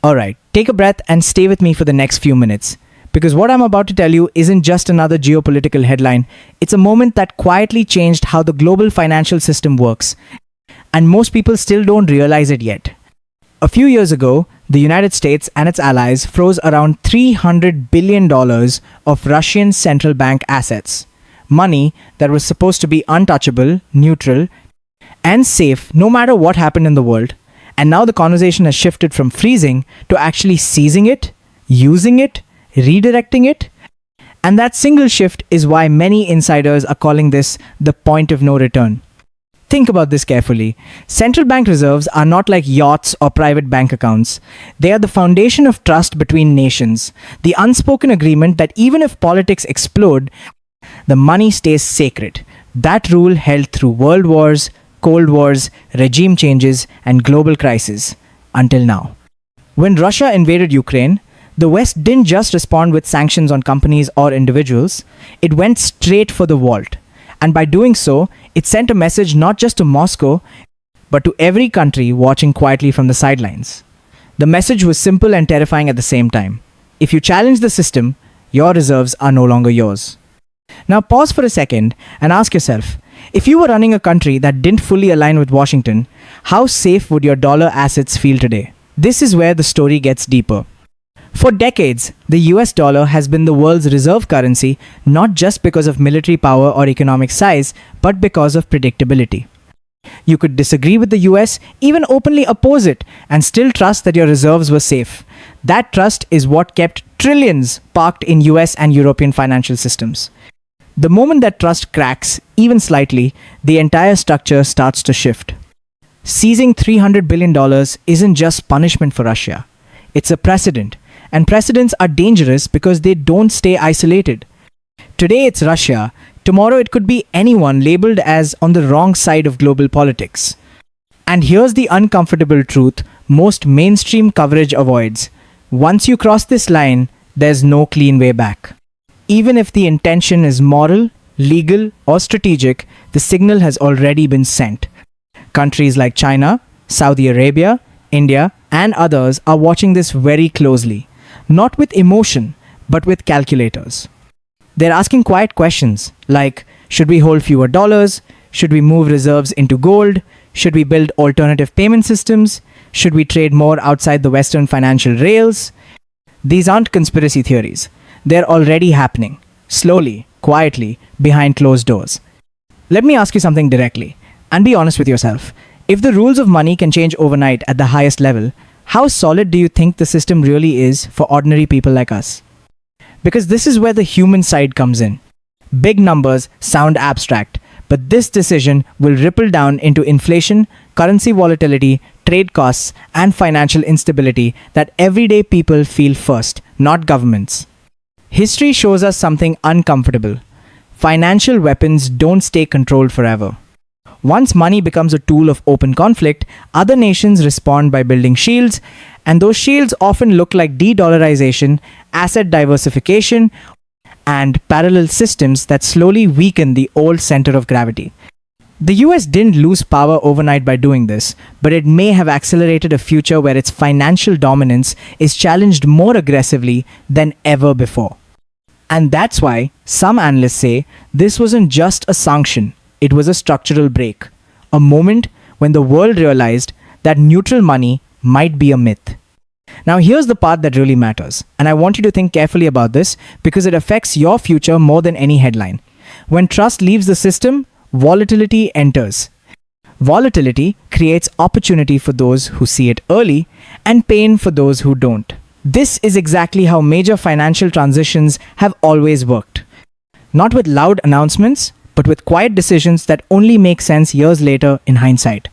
Alright, take a breath and stay with me for the next few minutes. Because what I'm about to tell you isn't just another geopolitical headline, it's a moment that quietly changed how the global financial system works. And most people still don't realize it yet. A few years ago, the United States and its allies froze around $300 billion of Russian central bank assets. Money that was supposed to be untouchable, neutral, and safe no matter what happened in the world. And now the conversation has shifted from freezing to actually seizing it, using it, redirecting it. And that single shift is why many insiders are calling this the point of no return. Think about this carefully. Central bank reserves are not like yachts or private bank accounts. They are the foundation of trust between nations, the unspoken agreement that even if politics explode, the money stays sacred. That rule held through world wars, cold wars, regime changes, and global crises, until now. When Russia invaded Ukraine, the West didn't just respond with sanctions on companies or individuals, it went straight for the vault. And by doing so, it sent a message not just to Moscow, but to every country watching quietly from the sidelines. The message was simple and terrifying at the same time. If you challenge the system, your reserves are no longer yours. Now pause for a second and ask yourself, if you were running a country that didn't fully align with Washington, how safe would your dollar assets feel today? This is where the story gets deeper. For decades, the US dollar has been the world's reserve currency, not just because of military power or economic size, but because of predictability. You could disagree with the US, even openly oppose it, and still trust that your reserves were safe. That trust is what kept trillions parked in US and European financial systems. The moment that trust cracks, even slightly, the entire structure starts to shift. Seizing $300 billion isn't just punishment for Russia. It's a precedent. And precedents are dangerous because they don't stay isolated. Today it's Russia. Tomorrow it could be anyone labeled as on the wrong side of global politics. And here's the uncomfortable truth most mainstream coverage avoids. Once you cross this line, there's no clean way back. Even if the intention is moral, legal, or strategic, the signal has already been sent. Countries like China, Saudi Arabia, India, and others are watching this very closely. Not with emotion, but with calculators. They're asking quiet questions like, should we hold fewer dollars? Should we move reserves into gold? Should we build alternative payment systems? Should we trade more outside the Western financial rails? These aren't conspiracy theories. They're already happening, slowly, quietly, behind closed doors. Let me ask you something directly, and be honest with yourself. If the rules of money can change overnight at the highest level, how solid do you think the system really is for ordinary people like us? Because this is where the human side comes in. Big numbers sound abstract, but this decision will ripple down into inflation, currency volatility, trade costs, and financial instability that everyday people feel first, not governments. History shows us something uncomfortable. Financial weapons don't stay controlled forever. Once money becomes a tool of open conflict, other nations respond by building shields, and those shields often look like de-dollarization, asset diversification, and parallel systems that slowly weaken the old center of gravity. The US didn't lose power overnight by doing this, but it may have accelerated a future where its financial dominance is challenged more aggressively than ever before. And that's why some analysts say this wasn't just a sanction, it was a structural break, a moment when the world realized that neutral money might be a myth. Now here's the part that really matters, and I want you to think carefully about this because it affects your future more than any headline. When trust leaves the system, volatility enters. Volatility creates opportunity for those who see it early and pain for those who don't. This is exactly how major financial transitions have always worked. Not with loud announcements, but with quiet decisions that only make sense years later in hindsight.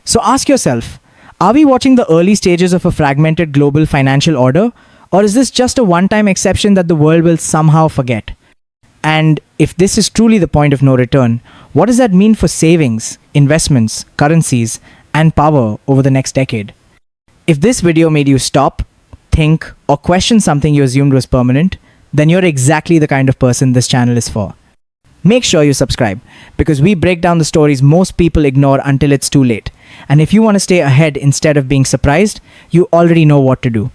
So ask yourself, are we watching the early stages of a fragmented global financial order, or is this just a one-time exception that the world will somehow forget? And if this is truly the point of no return, what does that mean for savings, investments, currencies, and power over the next decade? If this video made you stop, think, or question something you assumed was permanent, then you're exactly the kind of person this channel is for. Make sure you subscribe, because we break down the stories most people ignore until it's too late. And if you want to stay ahead instead of being surprised, you already know what to do.